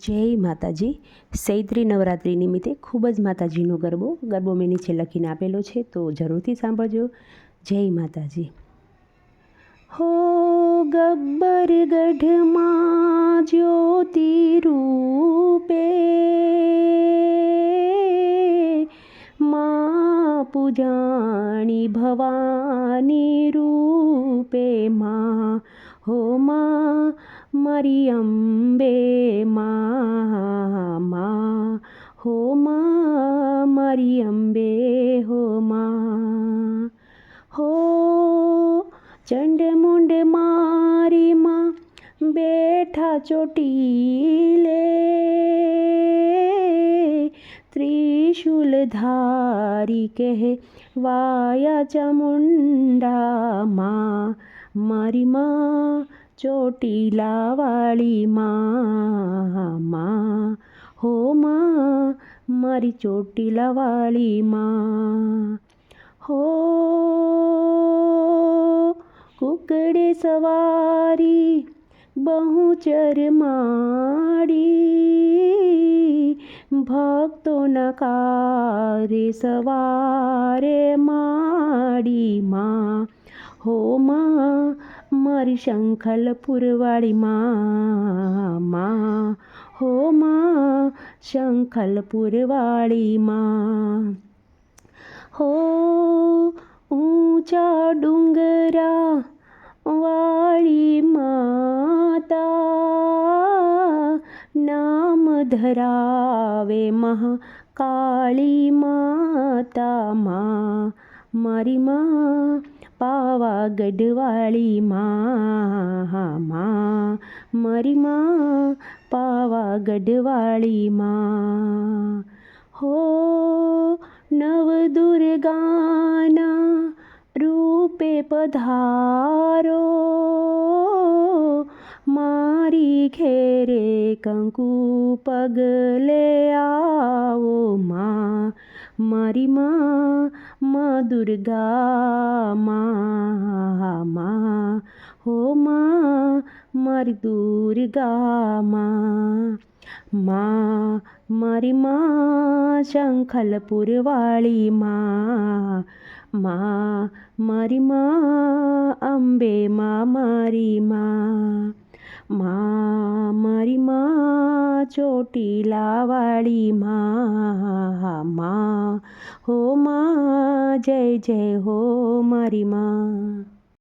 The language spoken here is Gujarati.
જય માતાજી. ચૈત્રી નવરાત્રિ નિમિત્તે ખૂબ જ માતાજીનો ગરબો મેં નીચે લખીને આપેલો છે, તો જરૂરથી સાંભળજો. જય માતાજી. હો ગબ્બર ગઢમાં જ્યોતિ રૂપે માં પૂજાણી ભવાની રૂપે માં, હો માં મારી અંબે માં, હો માં મારી અંબે, હો માં. હો ચંડમુંડ મારી માં બેઠા ચોટીલે, ત્રિશુલ ધારી કહેવાયા ચામુંડા માં, મારી માં ચોટીલા વાળી માં, હો માં મારી ચોટીલા વાળી માં. હો કુકડે સવારી બહુચર માડી, ભક્તોના કારે સવારે માડી માં, હો માં મારી શંખલપુરવાળી માં, હો માં શંખલપુરવાળી માં. હો ઊંચા ડુંગરા વાળી માતા, નામ ધરાવે મહાકાળી માતા માં, મારી માં પાવાગઢવાળી માં, મારી માં પાવાગઢવાળી માં. હો નવદુર્ગાના રૂપે પધારો, મારી ઘેરે કંકુ પગલે આવો માં, મારી માં દુર્ગા માં, હો માં મારી દુર્ગા માં, મારી માં શંખલપુરવાળી માં, મારી માં અંબે માં, મારી માં, મારી માં ચોટીલા વાળી માં, હો માં જય જય હો મારી માં.